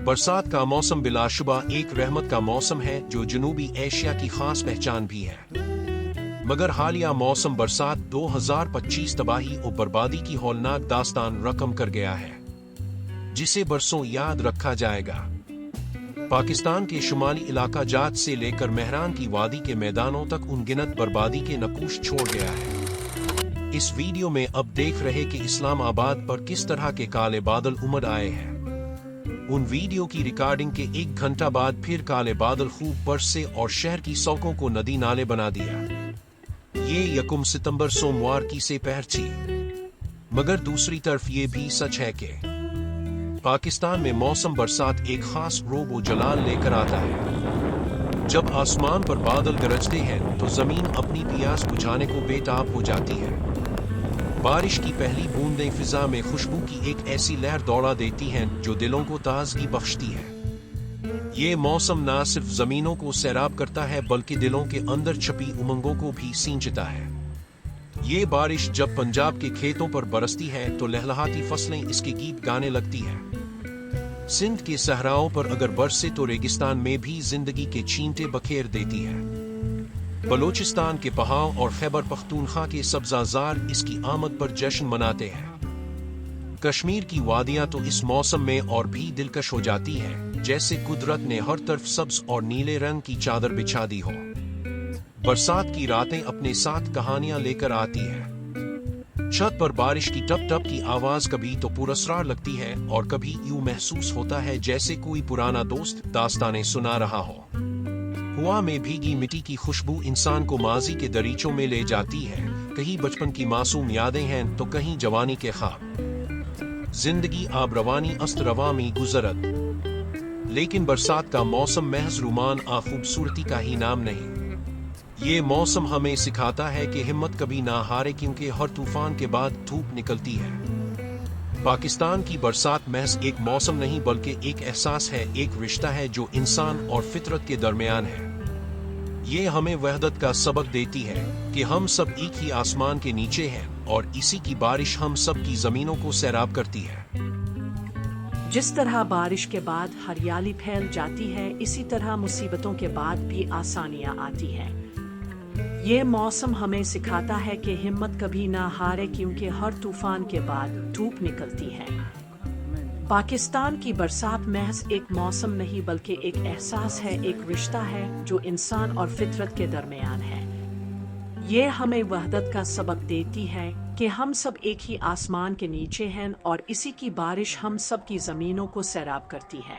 बरसात का मौसम बिलाशुबा एक रहमत का मौसम है जो जनूबी एशिया की खास पहचान भी है, मगर हालिया मौसम बरसात 2025 तबाही और बर्बादी की हौलनाक दास्तान रकम कर गया है, जिसे बरसों याद रखा जाएगा। पाकिस्तान के शुमाली इलाका जात से लेकर मेहरान की वादी के मैदानों तक अनगिनत बर्बादी के नकूश छोड़ गया है। इस वीडियो में अब देख रहे कि इस्लामाबाद पर किस तरह के काले बादल उमड़ आए हैं। उन वीडियो की रिकॉर्डिंग के 1 घंटा बाद फिर काले बादल खूब बरसे और शहर की सड़कों को नदी नाले बना दिया। ये 1 सितंबर सोमवार की दोपहर थी, मगर दूसरी तरफ ये भी सच है कि पाकिस्तान में मौसम बरसात एक खास रोब व जलाल लेकर आता है। जब आसमान पर बादल गरजते हैं तो जमीन अपनी प्यास बुझाने को बेताब हो जाती है। बारिश की पहली बूंदें फिजा में खुशबू की एक ऐसी लहर दौड़ा देती हैं जो दिलों को ताजगी बख्शती है। ये मौसम न सिर्फ जमीनों को सैराब करता है बल्कि दिलों के अंदर छपी उमंगों को भी सींचता है। ये बारिश जब पंजाब के खेतों पर बरसती है तो लहलहाती फसलें इसके गीत गाने लगती हैं। सिंध के सहराओं पर अगर बरसे तो रेगिस्तान में भी जिंदगी के छींटे बखेर देती है। बलोचिस्तान के पहाड़ और खैबर पख्तूनख्वा के सब्जाजार इसकी आमद पर जश्न मनाते हैं। कश्मीर की वादियां तो इस मौसम में और भी दिलकश हो जाती हैं, जैसे कुदरत ने हर तरफ सब्ज और नीले रंग की चादर बिछा दी हो। बरसात की रातें अपने साथ कहानियां लेकर आती हैं। छत पर बारिश की टप टप की आवाज कभी तो पुरस्कार लगती है और कभी यूं महसूस होता है जैसे कोई पुराना दोस्त दास्तानें सुना रहा हो। हवा में भीगी मिट्टी की खुशबू इंसान को माजी के दरीचों में ले जाती है। कहीं बचपन की मासूम यादें हैं तो कहीं जवानी के ख्वाब। जिंदगी आब रवानी अस्त रवा में गुजरत। लेकिन बरसात का मौसम महज रुमान आ खूबसूरती का ही नाम नहीं। ये मौसम हमें सिखाता है कि हिम्मत कभी ना हारे, क्योंकि हर तूफान के बाद धूप निकलती है। पाकिस्तान की बरसात महज एक मौसम नहीं बल्कि एक एहसास है, एक रिश्ता है जो इंसान और फितरत के दरमियान है। ये हमें वहदत का सबक देती है कि हम सब एक ही आसमान के नीचे हैं और इसी की बारिश हम सब की जमीनों को सैराब करती है। जिस तरह बारिश के बाद हरियाली फैल जाती है, इसी तरह मुसीबतों के बाद भी आसानियां आती हैं। ये मौसम हमें सिखाता है कि हिम्मत कभी ना हारे, क्योंकि हर तूफान के बाद धूप निकलती है। पाकिस्तान की बरसात महज एक मौसम नहीं बल्कि एक एहसास है, एक रिश्ता है जो इंसान और फितरत के दरमियान है। ये हमें वहदत का सबक देती है कि हम सब एक ही आसमान के नीचे हैं और इसी की बारिश हम सब की जमीनों को सैराब करती है।